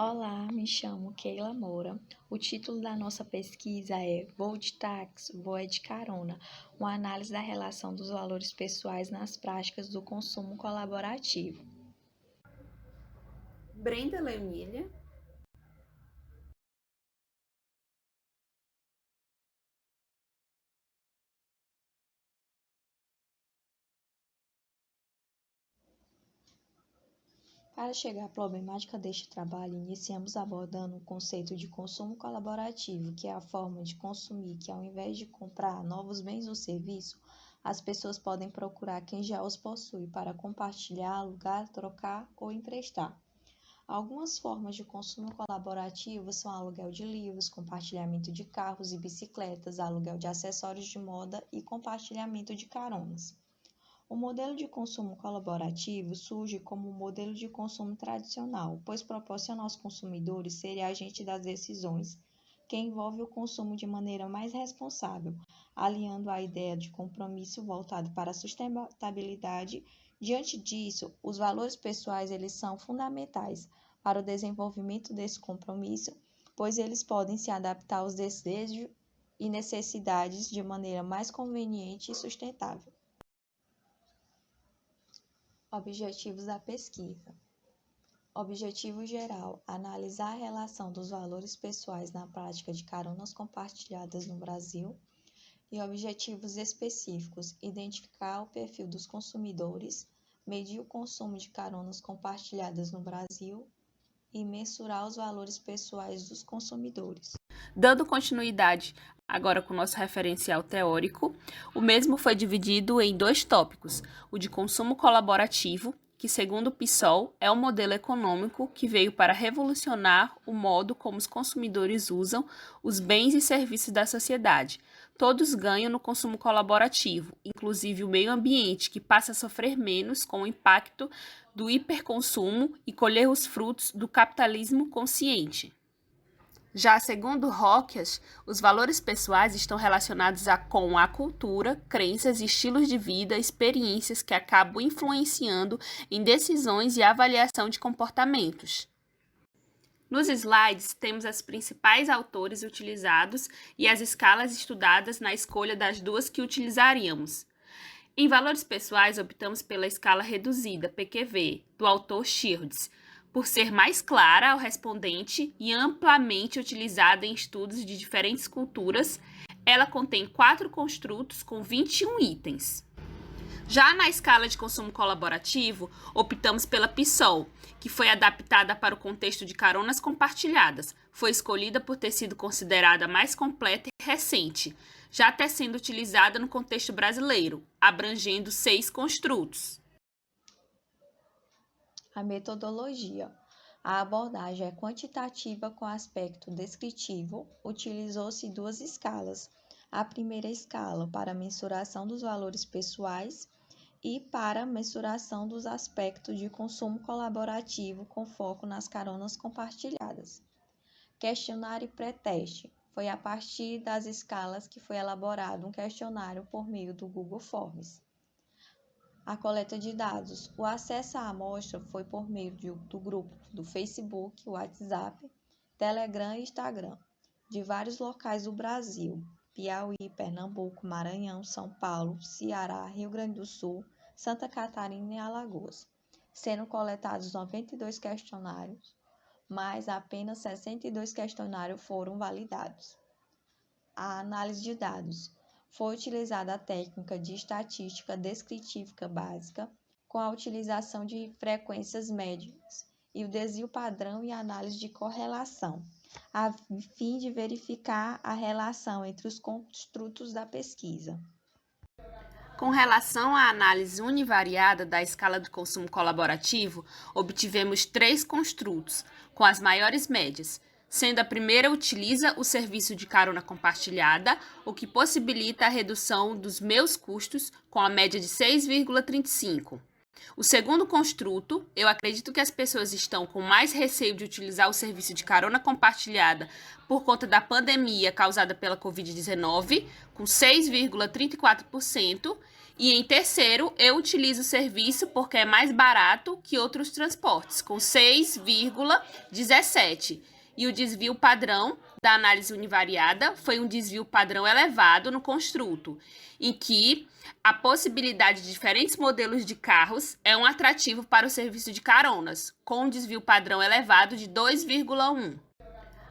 Olá, me chamo Keila Moura. O título da nossa pesquisa é Voo de táxi, voo é de carona, uma análise da relação dos valores pessoais nas práticas do consumo colaborativo. Brenda Leonília. Para chegar à problemática deste trabalho, iniciamos abordando o conceito de consumo colaborativo, que é a forma de consumir que, ao invés de comprar novos bens ou serviços, as pessoas podem procurar quem já os possui para compartilhar, alugar, trocar ou emprestar. Algumas formas de consumo colaborativo são aluguel de livros, compartilhamento de carros e bicicletas, aluguel de acessórios de moda e compartilhamento de caronas. O modelo de consumo colaborativo surge como um modelo de consumo tradicional, pois proporciona aos consumidores serem agentes das decisões, que envolve o consumo de maneira mais responsável, alinhando a ideia de compromisso voltado para a sustentabilidade. Diante disso, os valores pessoais eles são fundamentais para o desenvolvimento desse compromisso, pois eles podem se adaptar aos desejos e necessidades de maneira mais conveniente e sustentável. Objetivos da pesquisa. Objetivo geral: analisar a relação dos valores pessoais na prática de caronas compartilhadas no Brasil. E objetivos específicos: identificar o perfil dos consumidores, medir o consumo de caronas compartilhadas no Brasil e mensurar os valores pessoais dos consumidores. Dando continuidade agora com o nosso referencial teórico, o mesmo foi dividido em dois tópicos: o de consumo colaborativo, que, segundo o PSOL, é um modelo econômico que veio para revolucionar o modo como os consumidores usam os bens e serviços da sociedade. Todos ganham no consumo colaborativo, inclusive o meio ambiente, que passa a sofrer menos com o impacto do hiperconsumo e colher os frutos do capitalismo consciente. Já segundo Rockes, os valores pessoais estão relacionados com a cultura, crenças, estilos de vida, experiências que acabam influenciando em decisões e avaliação de comportamentos. Nos slides, temos os principais autores utilizados e as escalas estudadas na escolha das duas que utilizaríamos. Em valores pessoais, optamos pela escala reduzida, PQV, do autor Shields, por ser mais clara ao respondente e amplamente utilizada em estudos de diferentes culturas. Ela contém 4 construtos com 21 itens. Já na escala de consumo colaborativo, optamos pela PSOL, que foi adaptada para o contexto de caronas compartilhadas. Foi escolhida por ter sido considerada mais completa e recente, já até sendo utilizada no contexto brasileiro, abrangendo 6 construtos. A metodologia. A abordagem é quantitativa com aspecto descritivo. Utilizou-se 2 escalas. A primeira escala para mensuração dos valores pessoais e para mensuração dos aspectos de consumo colaborativo com foco nas caronas compartilhadas. Questionário pré-teste. Foi a partir das escalas que foi elaborado um questionário por meio do Google Forms. A coleta de dados. O acesso à amostra foi por meio do grupo do Facebook, WhatsApp, Telegram e Instagram, de vários locais do Brasil: Piauí, Pernambuco, Maranhão, São Paulo, Ceará, Rio Grande do Sul, Santa Catarina e Alagoas, sendo coletados 92 questionários, mas apenas 62 questionários foram validados. A análise de dados. Foi utilizada a técnica de estatística descritiva básica, com a utilização de frequências médias e o desvio padrão e análise de correlação, a fim de verificar a relação entre os construtos da pesquisa. Com relação à análise univariada da escala de consumo colaborativo, obtivemos 3 construtos, com as maiores médias, sendo a primeira utiliza o serviço de carona compartilhada, o que possibilita a redução dos meus custos com a média de 6,35. O segundo construto, eu acredito que as pessoas estão com mais receio de utilizar o serviço de carona compartilhada por conta da pandemia causada pela Covid-19, com 6,34%, E em terceiro, eu utilizo o serviço porque é mais barato que outros transportes, com 6,17. E o desvio padrão da análise univariada foi um desvio padrão elevado no construto, em que a possibilidade de diferentes modelos de carros é um atrativo para o serviço de caronas, com um desvio padrão elevado de 2,1.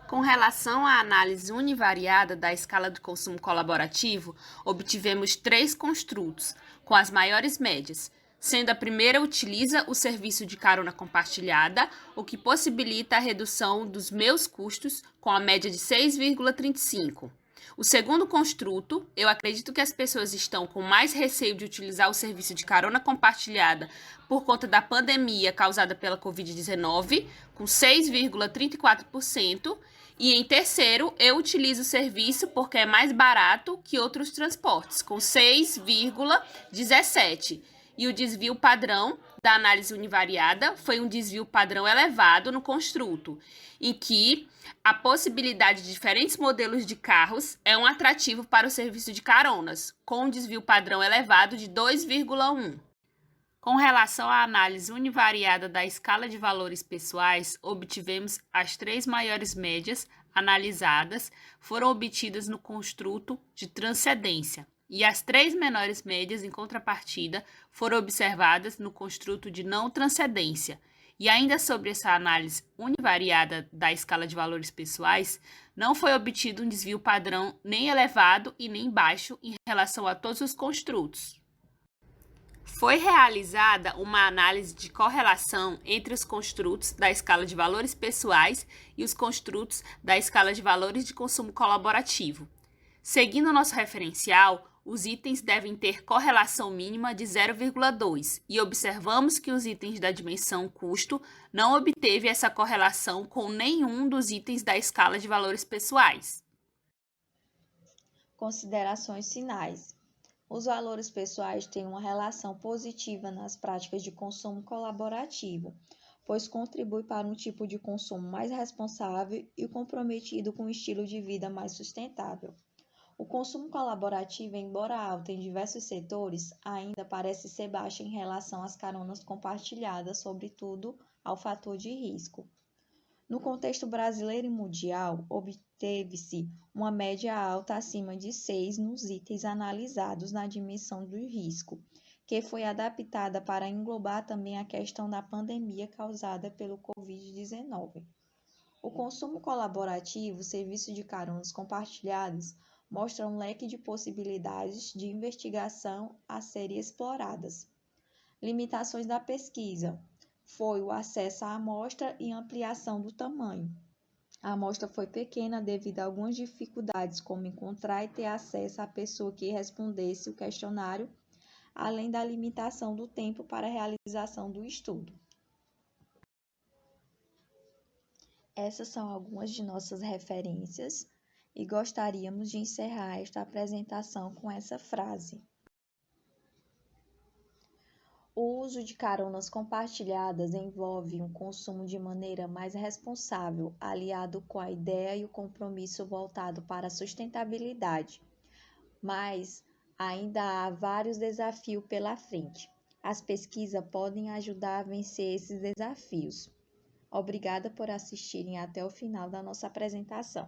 Com relação à análise univariada da escala de consumo colaborativo, obtivemos 3 construtos, com as maiores médias, sendo a primeira utiliza o serviço de carona compartilhada, o que possibilita a redução dos meus custos com a média de 6,35. O segundo construto, eu acredito que as pessoas estão com mais receio de utilizar o serviço de carona compartilhada por conta da pandemia causada pela Covid-19, com 6,34%. E em terceiro, eu utilizo o serviço porque é mais barato que outros transportes, com 6,17. E o desvio padrão da análise univariada foi um desvio padrão elevado no construto, em que a possibilidade de diferentes modelos de carros é um atrativo para o serviço de caronas, com um desvio padrão elevado de 2,1. Com relação à análise univariada da escala de valores pessoais, obtivemos as 3 maiores médias analisadas foram obtidas no construto de transcendência, e as 3 menores médias, em contrapartida, foram observadas no construto de não transcendência. E ainda sobre essa análise univariada da escala de valores pessoais, não foi obtido um desvio padrão nem elevado e nem baixo em relação a todos os construtos. Foi realizada uma análise de correlação entre os construtos da escala de valores pessoais e os construtos da escala de valores de consumo colaborativo. Seguindo o nosso referencial, os itens devem ter correlação mínima de 0,2 e observamos que os itens da dimensão custo não obteve essa correlação com nenhum dos itens da escala de valores pessoais. Considerações finais. Os valores pessoais têm uma relação positiva nas práticas de consumo colaborativo, pois contribui para um tipo de consumo mais responsável e comprometido com um estilo de vida mais sustentável. O consumo colaborativo, embora alto em diversos setores, ainda parece ser baixo em relação às caronas compartilhadas, sobretudo ao fator de risco. No contexto brasileiro e mundial, obteve-se uma média alta acima de 6 nos itens analisados na dimensão do risco, que foi adaptada para englobar também a questão da pandemia causada pelo Covid-19. O consumo colaborativo, serviço de caronas compartilhadas, mostra um leque de possibilidades de investigação a serem exploradas. Limitações da pesquisa foi o acesso à amostra e ampliação do tamanho. A amostra foi pequena devido a algumas dificuldades, como encontrar e ter acesso à pessoa que respondesse o questionário, além da limitação do tempo para a realização do estudo. Essas são algumas de nossas referências e gostaríamos de encerrar esta apresentação com essa frase. O uso de caronas compartilhadas envolve um consumo de maneira mais responsável, aliado com a ideia e o compromisso voltado para a sustentabilidade. Mas ainda há vários desafios pela frente. As pesquisas podem ajudar a vencer esses desafios. Obrigada por assistirem até o final da nossa apresentação.